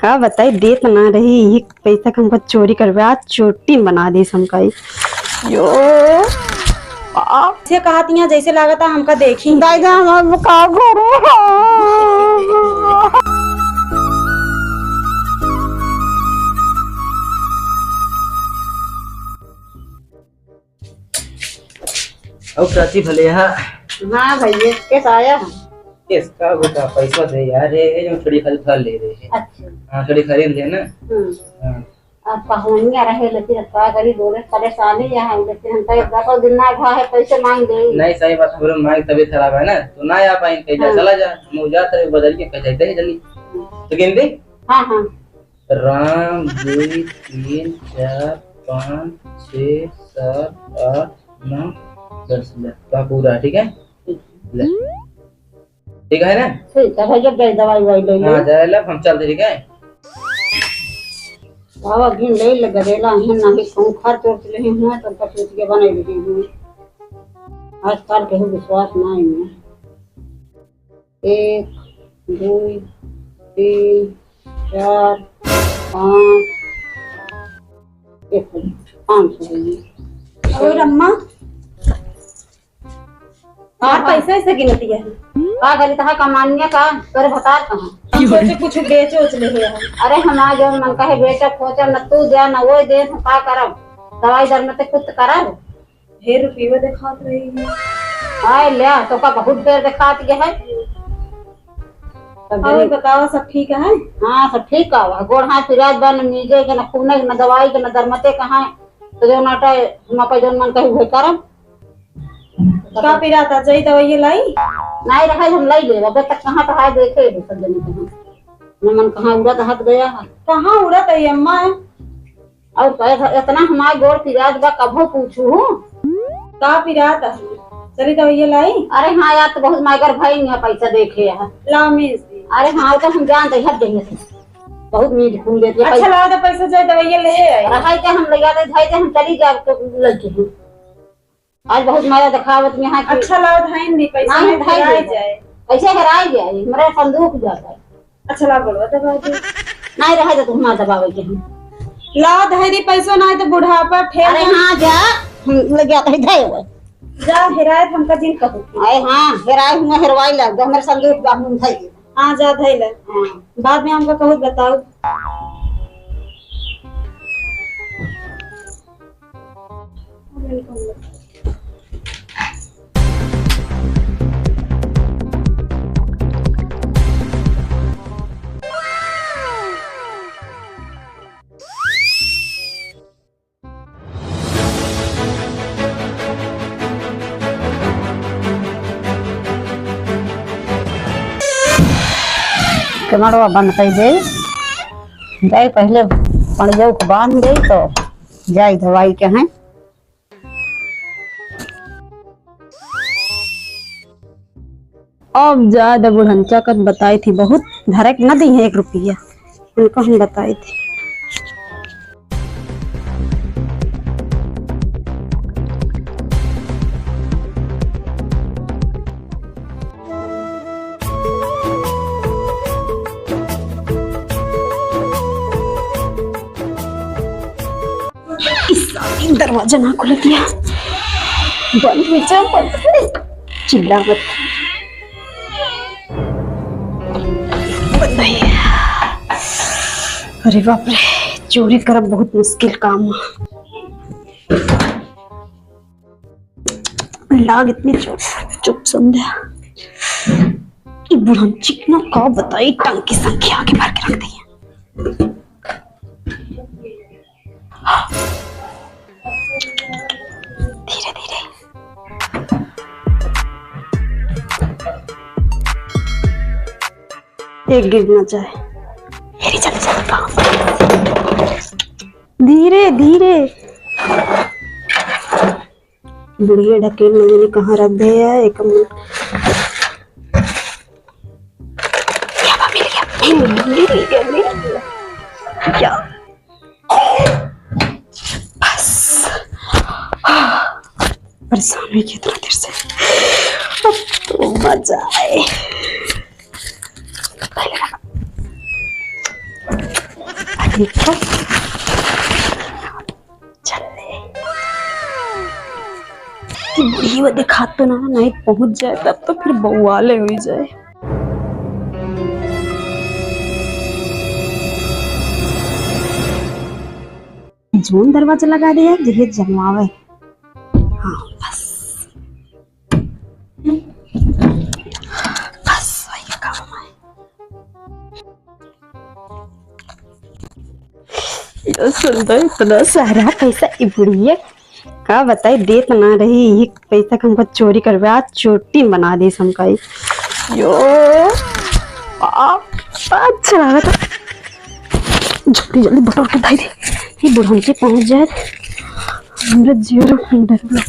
का बताई दे तो ना रही, ये पैसा का हमको चोरी करवा चोटी बना दी हमका। यो से कहतियां जैसे लागता हमका देखी दादा हम का करो। अब चाची भले यहाँ हाँ भैया कैसे आया हम? इसका बेटा पैसा दे यार, ये जो थोड़ी खरीद ले रहे हैं। अच्छा हाँ थोड़ी खरीद लेना। हाँ अब पहुंच रहे लेकिन क्या करी बोले परेशानी यहाँ, लेकिन हम तो दिन ना घा है पैसे मांग दे। नहीं सही बात, हमारे माँ की तबीयत खराब है ना, तो ना आ पाए कहीं जा चला जा, हम जा तेरे बदल के कह जाते हैं जल्दी तो गिन दे। हाँ हाँ राम 2 3 4 5 6 7 8 9 10 का पूरा ठीक है। ले ठीक है ना? ठीक है भैया गई दवाई वाई ले हाँ जा लब हम चलते ठीक है। बाबा गिन ले लगेला है ना ही कौन खर्च उठ ले हुआ तो कछु के बने लगे हुए आजकल के विश्वास नहीं में 1 2 3 4 5 500 और अम्मा और पैसे ऐसे गिनती है का करी तहा कमानिया का कर बता कहां कुछ बेच उच ले है। अरे हमारा जो मन का है बेटा खोचा न तू दे न वो दे हम का करब दवाई दर में ते कुछ करब ढेर रुपये दिखात रही है। आए ले तो का बहुत देर दिखात के है। और बताओ सब ठीक है? हाँ सब ठीक है। गोड़ हाथ फिराज बन मीजे के न खूने न दवाई के न दरमते कहां तो जो नाटा हम का जो मन कही हुए करब का पिराता चाहिए तो ये लाई नहीं रखा हम लाई ले अब तक कहां तो है देखे सब जने कहां न मन कहां उड़त हाथ गया है कहाँ उड़त है अम्मा? और पैसा इतना हमारे गोड़ फिराज बा कभो पूछू का पिराता चली तो ये लाई। अरे हाँ यार तो बहुत मायगर भाई नहीं पैसा देखे है। ला मीज दी। अरे हाँ तो हम जानते हट देंगे बहुत मीठ खून देते अच्छा लगा तो पैसा चाहिए तो ये ले आए। रहा के हम ले जाते धाई हम चली जा तो लड़के हैं आज बहुत मजा दिखावत में यहाँ अच्छा लगा है नहीं पैसा नहीं में धाई जाए जाए ऐसे हराई जाए मेरा संदूक जाता है। अच्छा लगा बोलवा दबा दे नहीं रहा तो तुम दबावे के हम ला धैर्य पैसा ना है तो बुढ़ापा ठेल। अरे हाँ जा हम ले जाते हैं धाई हुए जा हिरायत हमका दिन कहू। अरे हाँ हेराई हुआ हेरवाई लग गया मेरे संदूक हम धाई हाँ जा धैले बाद में हमका कहू बताओ। कमरवा बंद कर दे जाए पहले पणजो को बांध दे तो जाए दवाई के हैं। अब ज्यादा बुढ़ंचा कर बताई थी बहुत धरक न दी है 1 रुपया उनको हम बताई थी। दरवाजा ना खोल दिया बंद हो जा चिल्ला मत बंद है। अरे बाप रे चोरी करब बहुत मुश्किल काम लाग इतनी चुप संध्या बुढ़ा चिकना का बताई टंग की संख्या आगे भर के रख दी है। धीरे धीरे एक गिरना चाहे मेरी चले चले धीरे धीरे बुढ़िया ढकेल मैंने कहाँ रख दिया है। एक मिनट मिल गया क्या परेशान हुई कितना देर से अब तो मजा आए। देखो चल कि बुढ़ी वो दिखा तो ना नहीं पहुंच जाए तब तो फिर बवाले हो जाए। जोन दरवाजा लगा दिया जहेज जमवावे। हाँ बस बस वही काम है। ये सुंदर इतना सारा पैसा बुढ़िया का बताई देत ना रही। ये पैसा का हमको चोरी करवे आज चोटी बना दी हमका। यो अच्छा लगा था। जल्दी जल्दी बटोर के दाई दे ये बुढ़ान के पहुंच जाए हमरा जीरो डर लग।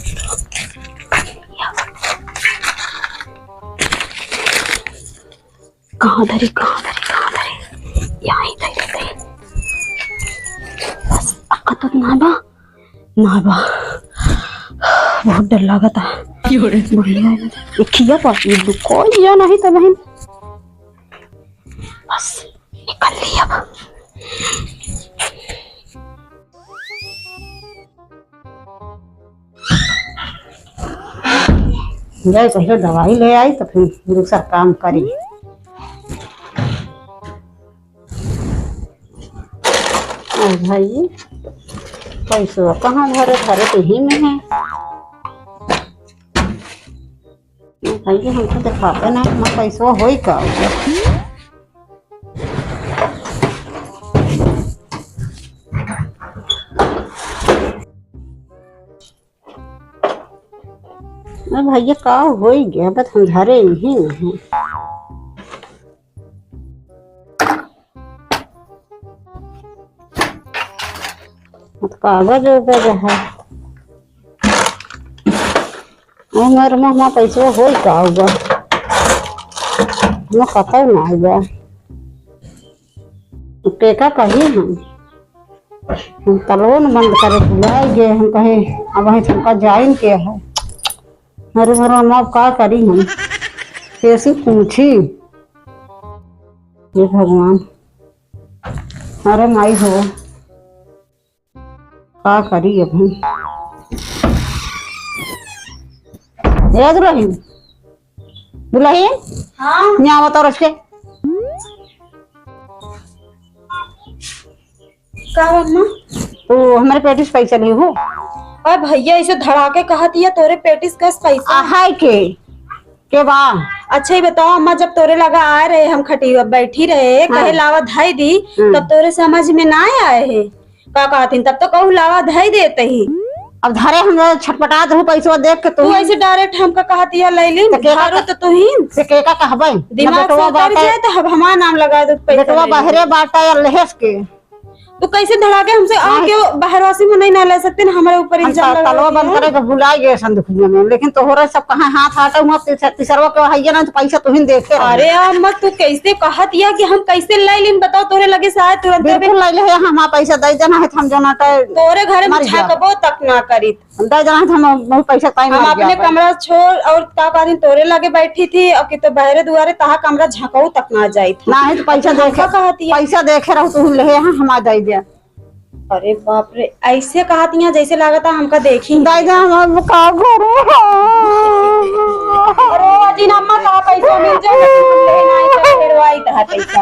कहाँ धरी यहाँ ही धरी बस अक्का तो ना बा बहुत डर लगा था। खिया पाती कोई या नहीं तो बहन बस निकल लिया अब। जाए पहले दवाई ले आई तो फिर दूसरा काम करी। भाई पैसा कहाँ धरे तो ही में है भाई हमको दिखाते ना हमारा पैसा हो का। भैया का हो गया बस हम धरे नहीं है। कागज उगज है मेरे में पैसा हो का होगा मैं कतौ ना होगा टेका कही हम तलवन बंद करे बुलाए गए हम कहे अब हमका जाइन के है। अरे मेरा माँ का करी हम कैसे पूछी ये भगवान। अरे माई हो का करी अब दुल्हन दुल्हन हाँ यहाँ बताओ रच के का अम्मा तो हमारे पेटिस पैसा नहीं हो। अरे भैया इसे धड़ाके कहा दिया तोरे पेटिस का पैसा हाय के बा। अच्छा ही बताओ अम्मा जब तोरे लगा आ रहे हम खटी बैठी रहे कहे लावा धाई दी तब तोरे समझ में ना आए है का कहतीन तब तो कहू लावा धाई देते ही। अब धरे हम छटपटा दो पैसा देख के तू ऐसे डायरेक्ट हमका कहती है लैली धारो तो तू ही से के का कहबे दिमाग से उतर जाए तो अब हमारा नाम लगा दो बेटवा बहरे बाटा या लहेस के तो कैसे धड़ाके हमसे आके बाहरवासी में नहीं ना ले सकते ना हमारे ऊपर इल्जाम लगा तलवा बंद करे तो भुला गए संदुखिया में लेकिन तोहरे सब कहां हाथ हटा हुआ तीसरवा के हइया ना तो पैसा तू ही देखे। अरे अम्मा तू कैसे कहत या कि हम कैसे लै लेन बताओ तोरे लगे शायद तुरंत बिल्कुल ले ले हम पैसा दे देना है हम जोना तोरे घर में झाकबो तक ना करी दे देना है हम बहुत पैसा टाइम हम अपने कमरा छोड़ और का दिन तोरे लगे बैठी थी और कि तो बहरे दुआरे तहा कमरा झाकऊ तक ना जाई ना है तो पैसा देखे कहती पैसा देखे रहो तू ले हम आ दे दे। अरे बाप रे ऐसे कहती जैसे लागता हमका देखी दे दे हम का करो। अरे अजी अम्मा का पैसा मिल जाए लेना है तो फेरवाई तहा पैसा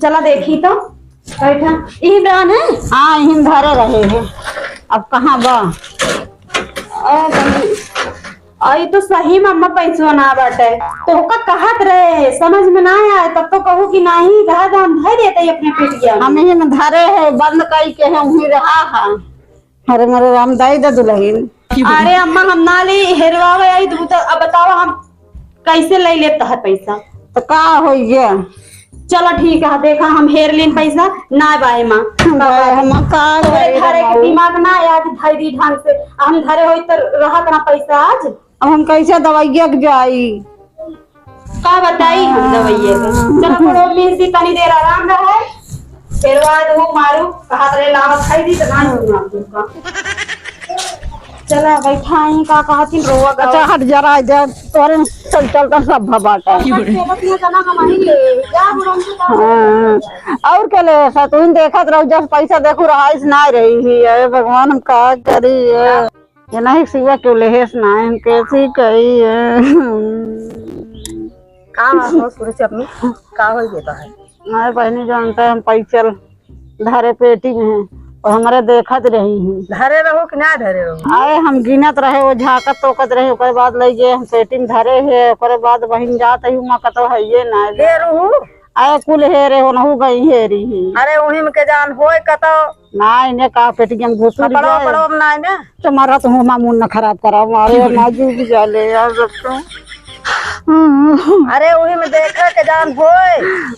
चला देखी तो बैठा इमरान है। हाँ हिम धरे रहे हैं अब कहाँ बा आई तो सही में अम्मा पैसा ना बाटे तो का कहत रहे समझ में ना आए तब तो कहू कि नहीं रहा हम धर देते अपने पेटिया हम ही में धरे है बंद कई के है वही रहा है। अरे मेरे राम दाई दे दुल्हन। अरे अम्मा हम ना ले हेरवावे आई तू तो अब बताओ हम कैसे ले लेता है पैसा तो का हो गया चलो ठीक है देखा हम हेर लेन पैसा ना बाए माँ हम का धरे के दिमाग ना आया कि धर दी ढंग से हम धरे हो तो रहा ना पैसा आज अब हम कैसे दवाइया के जाई का बताई हम दवाइये चलो थोड़ा मिर्ची तनी देर आराम रहे फिर बाद वो मारू कहा रे लावा खाई दी तो ना होगा चला बैठाई का कहती रोवा अच्छा हट जरा जा तोरे चल चल कर सब बाटा जना कमाएंगे जा बुढ़न से हाँ और क्या ले ऐसा तुम देखत रहो जब पैसा देखो रहाइश ना रही ही है भगवान हम का करी है ये नहीं सिवा क्यों लेहेस ना हम कैसी कही है का हो सूरज अपनी का हो देता है हमारे बहनी जानते हैं हम पैसा धारे पेटी में है और हमारे देखत रही हैं धरे रहो कि ना धरे रहो आए हम गिनत रहे वो झाकत तोकत रहे ओकर बाद ले गए हम पेटी में धरे है ओकर बाद बहन जात ही मां कतो है ये ना ले रहू आए कुल हेरे हो नहु गई हेरी ही अरे उही में के जान होय कतो ना इन्हें का पेटी में घुसुर पड़ो जाए पड़ो ना ना तुम्हारा तो हुआ मुंह न खराब करा मारे नाजू भी जाले यार सबको अरे उही में देखा के जान होय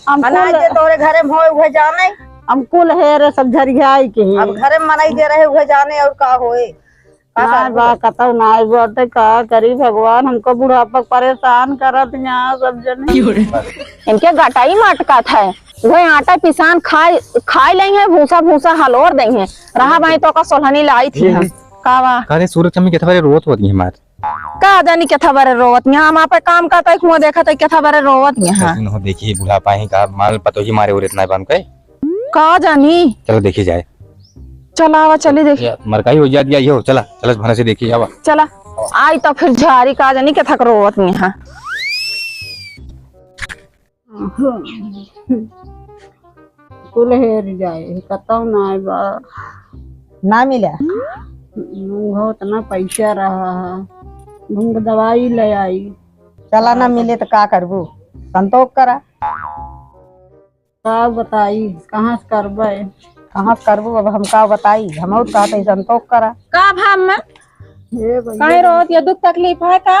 हम मनाई जे तोरे घरे में होय उहे जाने हम कुल हेरे सब झरियाई के अब घरे में मनाई दे रहे उहे जाने और का होए ना बा कतौ ना बाटे का करी भगवान हमको बुढ़ापा परेशान करत यहाँ सब जने इनके गटाई माटका था वह आटा पिसान खाए लेंगे भूसा भूसा हलोर देंगे रहा भाई तो का सोलहनी लाई थी हम कावा अरे सूरज कमी के बारे रोत होती है हमार का जानी क्या था बारे रोवत यहाँ हम पे काम करता है कुआं देखा था क्या था बारे रोवत यहाँ हो देखिए बुढ़ापा ही का माल पतो ही मारे और इतना बन के का जानी चलो देखी जाए चला आवा चली देखी मरकाई हो जाती है चला चला भरा से देखिए आवा चला आई तो फिर झारी का जानी क्या था रोवत यहाँ कुल हेर जाए कतौ ना बा ना मिला बहुत ना पैसा रहा भूंग दवाई ले आई चला ना मिले तो का करबू संतोष करा का बताई कहाँ से करबे कहाँ से करबू अब हम का बताई हम और कहते संतोष करा का भाम में हे भैया काहे रोवत ये दुख तकलीफ है का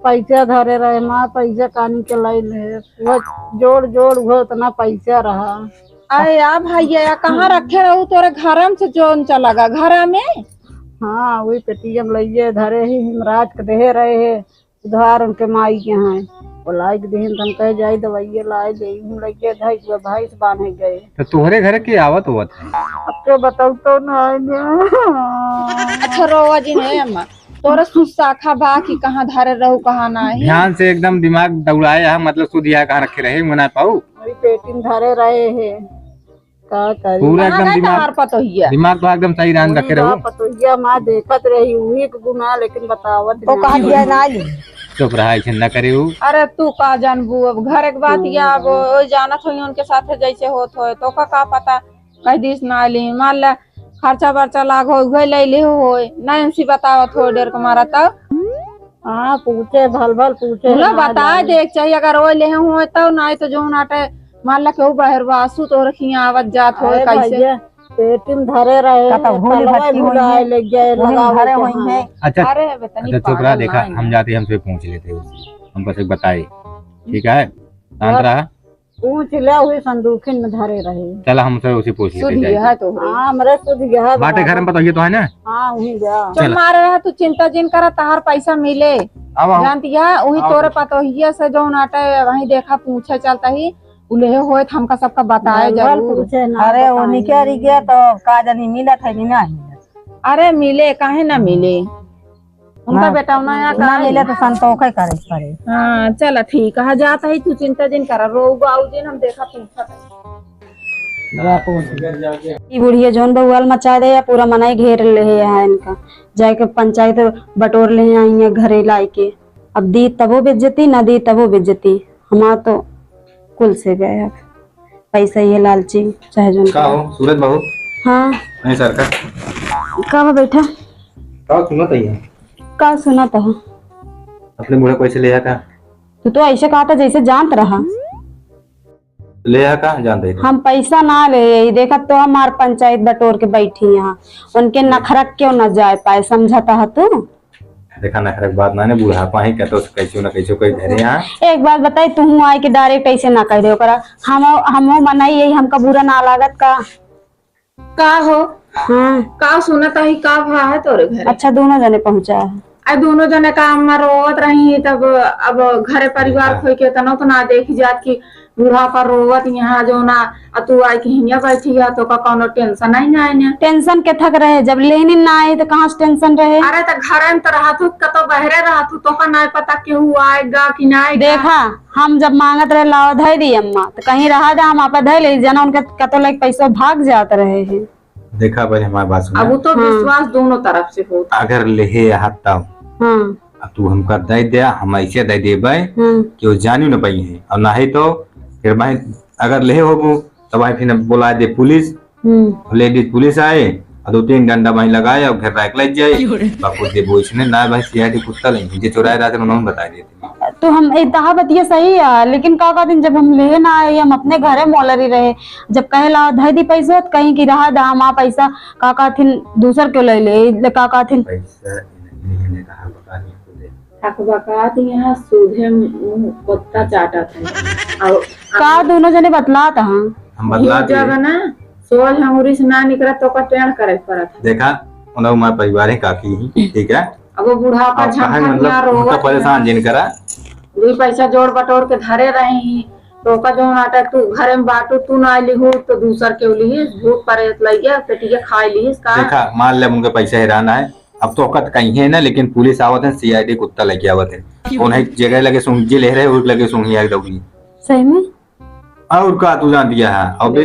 पैसा धरे रहे माँ पैसा कानी के लाइन है वो जोड़ जोड़ वो इतना पैसा रहा अरे यार भैया कहाँ रखे रहू तोरे घर से जोन चला घर में हाँ वही पेटीएम लइये धरे ही हिमराज के दे रहे है उधार उनके माई के यहाँ वो लाई के देहन तन कह जाई दवाइये लाए दे हम लइये धाई के भाई से बांधे गए तो तुम्हारे घर के आवत होत अब तो बताऊ तो ना अच्छा रोवा जी ने अम्मा तोरा सुसाखा बा कि कहाँ धरे रहू कहाँ ना है ध्यान से एकदम दिमाग दौड़ाया मतलब सुधिया कहाँ रखे रहे मना पाऊ वही पेटी में धरे रहे है का करी पूरा एकदम तार पतो हिया दिमाग तो एकदम सही रान रखे रहो पतोहिया माँ देखत रही हुई के गुना लेकिन बतावत तो कहा दिया ना ली चुप रहा ऐसे न करे हो अरे तू का जानबू अब घर के बात या अब ओ जानत होई उनके साथ जैसे होत होए तो का पता कह दिस ना ली मान ले खर्चा बर्चा लाग हो गई ले ले होए ना हमसी बतावत हो डेर के मारा तब हाँ पूछे भल भल पूछे ना बता देख चाहिए अगर वो ले हो तब ना तो जो नाटे मान ला के बाहर वासु तो रखिया आवत जात हो कैसे पेटी में धरे रहे ले गए घरे वही है अच्छा अरे बेतनी अच्छा चुप रहा देखा हम जाते हमसे पूछ लेते उससे हम बस एक बताए ठीक है शांत रहा पूछ ले हुई संदूकिन में धरे रहे चला हमसे उसे पूछ लेते सुधी जाए है तो हाँ मेरे खुद गया बाटे घर में बताइए तो है ना हाँ वही गया चल मारे रहा तू चिंता जिन करा तार पैसा मिले अब जानती है वही तोरे पतोहिया से जो नाटे वही देखा पूछे चलता ही उले होए हमका सबका बताए जरूर पूछे ना अरे वो निकल गया तो का जानी मिला था कि ना मिला अरे मिले काहे ना मिले उनका बेटा नया ना मिले तो संतोष ही करे करे हाँ चला ठीक है जाता ही तू चिंता जिन करा रोग आउ दिन हम देखा पूछा ई बुढ़िया जोन बउआल मचा दे या पूरा मनाई घेर ले है यहाँ इनका जाके पंचायत बटोर ले हैं यहाँ घरे लाई के अब दी तबो बेइज्जती ना दी तबो बेइज्जती हमारा तो कुल से गए अब पैसा ये लालची चाहे जोन का हो सूरज बाबू हाँ नहीं सर का का बैठा सुनो तो ये का सुना था अपने बूढ़े पैसे ले का तू तो ऐसे कहा था जैसे जानत रहा ले का जानते हम पैसा ना ले देखा तो हमार पंचायत बटोर के बैठी यहाँ उनके नखरा क्यों न जाए पाए समझाता है तू देखा ना खरक बात ना बुढ़ापा ही कहते कैसे ना कैसे कोई धरे यहाँ एक बात बताई तू आए के डायरेक्ट ऐसे ना कह दे ओकरा हम मनाई यही हमका बुरा ना लागत का हो हाँ का सुनता ही का भा है तोरे घर अच्छा दोनों जने पहुंचा है आ दोनों जने काम में रोवत रही तब अब घरे परिवार खोई के तनो तो ना देखी जात की बुढ़ापा रोवत यहाँ जो ना तू आई के हिया बैठी है तो का कोनो टेंशन नहीं ना है। टेंशन के थक रहे, जब लेने ना आए तो कहाँ से टेंशन रहे। अरे तो घर में तो रहा तू कतो बहरे रहा तू तो का नहीं पता केहू आएगा कि ना आएगा। देखा हम जब मांगत रहे लावा धई दी अम्मा तो कहीं रहा जा हम आपा धई ले जना उनके कतो लाइक पैसा भाग जात रहे हैं। देखा भाई हमारी बात सुन, अब वो तो विश्वास दोनों तरफ से होता। अगर लेहे हत्ता हाँ अब तू हमका दे दे, हम ऐसे दे देबे हाँ कि वो जानी न पाई है, और नहीं तो फिर भाई अगर ले होबू तो भाई फिर बुला दे पुलिस, लेडीज पुलिस आए और 2-3 डंडा भाई लगाए और घर रख ले जाए बापू दे वो इसने ना भाई सीआईडी कुत्ता नहीं जे चुराए रहते उन्होंने बता देते। तो हम इतना बतिया सही है, लेकिन का दिन जब हम ले ना आए हम अपने घरे मोलरी रहे, जब कहे ला धई दी पैसा तो कहीं की रहा दा हम पैसा का थिन दूसर क्यों ले ले का थिन पैसा इन्हें कहा बता नहीं ठकबकात यहाँ सूधे मुंह कुत्ता चाटा था और का दोनों जने बतला था। हम बदला दिए। जब ना सोच हमरी से ना निकला तो का टेढ़ करे पड़ा था। देखा उन्हें हमारे परिवार है काकी ही, ठीक है। अब वो बुढ़ापा अब कहा झंखा मतलब उनका परेशान जिन करा 2 पैसा जोड़ बटोर के धरे रही तो का जो नाटक तू घरे में बाटू तू ना ली हो तो दूसर के लिए भूख परे लइया पेटिया खाई ली का। देखा मान ले उनके पैसा हैरान है, अब तो औकत कहीं है ना, लेकिन पुलिस आवत है, सीआईडी कुत्ता लेके आवत है, उन्हें जगह लगे सुंगी ले रहे और लगे सुंगी आग दौड़ी सही में। और का तू जान दिया है अबे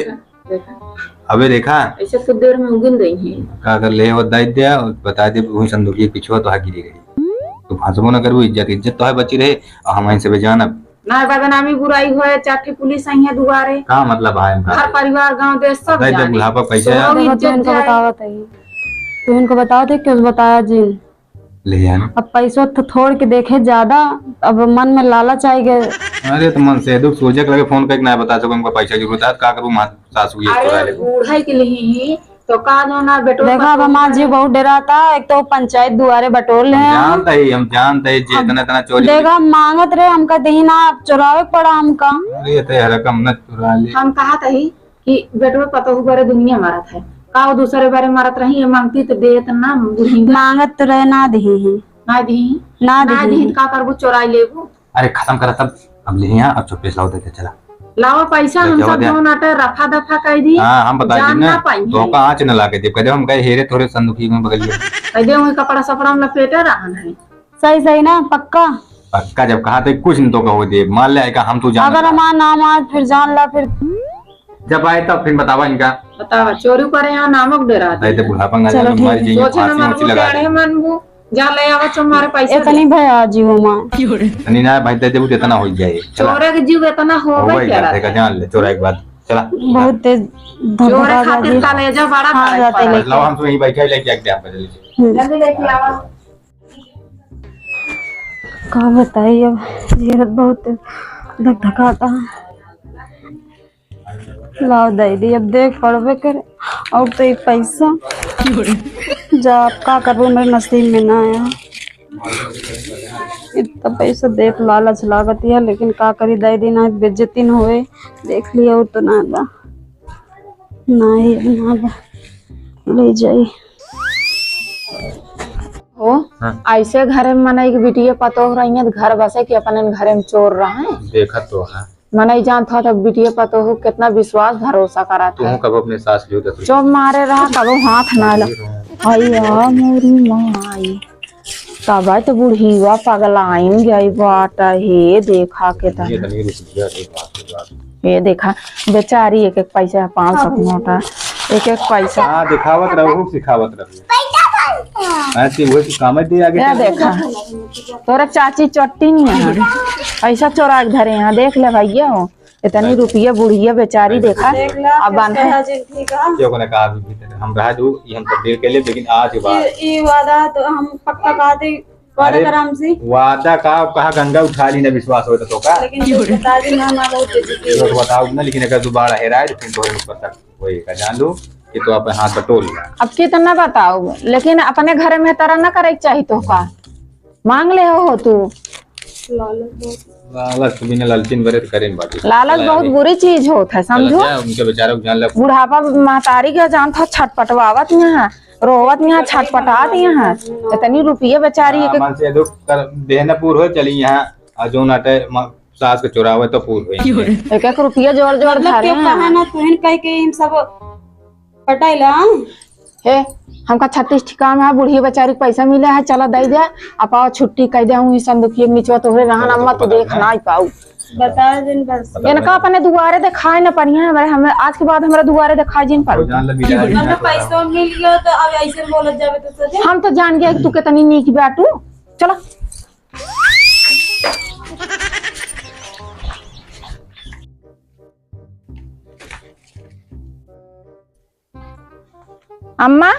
अबे देखा ऐसे कुछ देर में उगिन गई है का अगर ले हो दाई दिया और बता दे वही संदूक के पीछे तो हाँ गिरी गई तो फांसबो ना करू, इज्जत तो है बची रहे और हमारे से बेजान अब ना बदनामी बुराई होए चाटे पुलिस आई है दुआरे का मतलब है घर हमका परिवार गांव देश सब दाई जब जाने बुढ़ापा पैसा है तो तो इनको बतावत है, तो इनको बताओ थे क्यों बताया जिन। ले आना। अब पैसों तो थोड़ के देखे ज्यादा, अब मन में लालच आई गए। अरे तो मन से दुख सोचे लगे फोन करके ना बता सको उनको पैसा जरूरत है का करूं मां सासू ये चुरा ले। अरे बूढ़ाई के लिए ही तो का जो ना बेटो देखा अब हमारा जी बहुत डरा था, एक तो पंचायत दुआरे बटोर ले हैं। हम जानते ही जे इतना इतना चोरी। देखा मांगत रहे हमका दही ना चुरावे पड़ा हमका। अरे तो रकम न चुरा ले। हम कहा था ही कि बेटो पता हो बारे दुनिया मारत है का वो दूसरे बारे मारत रही मांगती तो देत ना बुढ़ी मांगत तो रहे ना दही है ना दी ना ना दही दी का करबू चोराई लेबू। अरे खत्म करा सब अब ले यहाँ अब चुप्पे लाओ देते चला। लावा पैसा हम सब जो नाटे रफा दफा कर दी हाँ हम बता जान दी ना ना पाई तो का आँच न लाके दे कदे हम गए हेरे थोड़े संदूकी में बगल लिया कदे वही कपड़ा सपड़ा में लपेटे रहन है। सही सही ना पक्का। पक्का जब कहा तो कुछ नहीं तो कहो दे मान ले का हम तो जान अगर हमारा नाम आज फिर जान ला फिर जब आए तब फिर बतावा इनका बतावा चोरी करे यहाँ नामक डरा नहीं तो बुढ़ापा ना चलो जाने हमारी जी सोचे न फांसी मन लगा अड़े मनबू जा ले आवा तुम्हारे पैसे इतनी भया जी हो माँ नहीं ना भाई दे देबू तो इतना हो जाए चला चोरे के जीव इतना हो हो गई गई का जान ले चोरा एक बात चला बहुत तेज चोरे खातिर कलेजा बड़ा हाँ, जाते पड़ा। लेके। लाओ हम तो यहीं बैठे लेके आके आप बदल जल्दी लेके आवा। का बताइए अब जीरत बहुत धक धकाता लाओ दे दी अब देख पड़वे करे और तो एक पैसा जा आप का करबो मेरे नसीब में ना आया इतना पैसा देख लालच लागत है, लेकिन का करी दे दी ना बेइज्जती न होए देख लिया और तो ना बा ना ही ना बा ले जाई हो ऐसे घरे में मनाई की बिटिया पतो हो रही है घर बसे कि अपने घरे में चोर रहा है देखा तो है मनाई जानता था बिटिया पतो हो कितना विश्वास भरोसा करा था तू कब अपने सास लियो तो चुप मारे रहा कबो हाथ ना ला भैया मोरी माई तब तो बुढ़ीवा पगलाइन गई बाटा हे देखा के ये तना तनी रुपया के बात ये देखा बेचारी एक एक पैसा 500 नोटा एक एक पैसा हां दिखावत रहू सिखावत रहू ऐसे वो काम दे आगे क्या देखा तोरा चाची चट्टी नहीं है ऐसा चोरा के धरे यहाँ देख ले भैया हो इतनी रुपया बुढ़िया बेचारी देखा अब बांधे क्यों ने कहा भी हम रहा दू ये हम सब देर के लिए लेकिन आज के बाद ये वादा तो हम पक्का कहते वादा अरे, कराम से वादा का कहा गंगा उठा ली ना विश्वास हो तो का लेकिन बता दी ना ना बहुत बेइज्जती तो बताओ ना, लेकिन अगर दोबारा हेराए तो फिर तोरे ऊपर तक वही का जान लो कि तो आप हाथ बटोल अब कितना बताओ लेकिन अपने घर में तरह न करे चाहिए तो का मांग ले हो तू लालच तो बिना लालचिन बरे करें बाकी लालच बहुत बुरी चीज होता है समझो उनके बेचारों को जान ले बुढ़ापा महतारी का जान था छटपटवावत यहाँ रोवत यहाँ छटपटात यहाँ इतनी रुपये बेचारी एक मन से दुख कर देहना पूर हो चली यहाँ जो नाटे सास के चुरावे तो पूछ हुई एक एक रुपया जोड़ जोड़ मतलब धरे क्यों कहा ना तुहन कह के हम सब पटाइला हे हमका 36 ठिका में है बुढ़ी बेचारी के पैसा मिले है चला दे दे अब आओ छुट्टी कह दे हूं संदुखिए के नीचे तोहरे रहन अम्मा तो देख ना पाऊ बता दिन बस इनका अपने दुआरे दिखाए ना बढ़िया है हमें आज के बाद हमरा दुआरे दिखाई जिन पर जान लगी जाए हमें पैसा मिल गया तो अब ऐसे बोलत जावे तो सजे हम तो जान गए कि तू कितनी नीक बाटू चलो अम्मा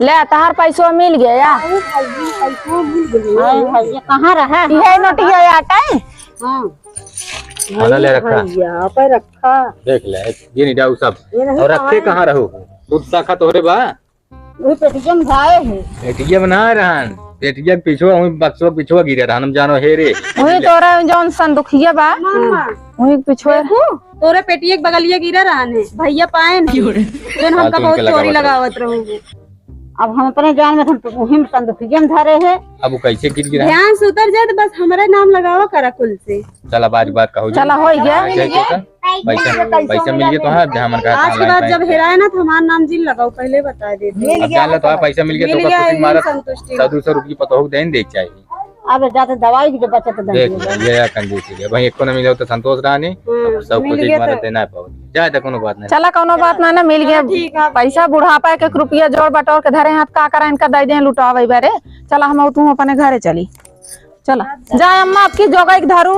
ले तहार पैसा मिल गया ये कहाँ रहा है? ये नोटिया आटा है हाँ खाना ले रखा यहाँ पे रखा देख ले ये नहीं जाऊ सब और रखे कहाँ रहो दूध शाखा तोहरे बा वही पेटीएम भाई है एटीएम ना रहन एटीएम पिछवा वही बक्सवा पिछवा गिरे रहन हम जानो हेरे वही तोरा जौन संदुखिया बा वही पिछवे तोरे पेटिए के बगलिया गिरा रहने भैया पाए जोन हमका बहुत चोरी लगावत रहूंगे अब हम अपने जान में हम वही संदुखिया में धरे है अब वो कैसे गिर गिरा ध्यान से उतर जाए तो बस हमारा नाम लगावा करा कुल से चला बात कहो चला हो गया पैसा मिल गया तो हाँ ध्यान मन आज के बाद जब हेराए ना तो हमारा नाम जिन लगाओ पहले बता देते अब जान लो तो पैसा मिल गया मिल तो गया कुछ मारा संतुष्टि 100-200 रुपये पता हो देन देख चाहिए अब जाते दवाई की जो बचत देख ये कंजूसी है भाई एको न मिले तो संतोष रहा नहीं सब कुछ एक मारा देना पाओ जाए तो कोनो बात नहीं चला कोनो बात ना मिल गया पैसा बुढ़ापा के रुपया जोड़ बटोर के धरे हाथ का करा इनका दे दे लुटावे बारे चला हम तू अपने घरे चली चला जाए अम्मा आपकी जोगा एक धारू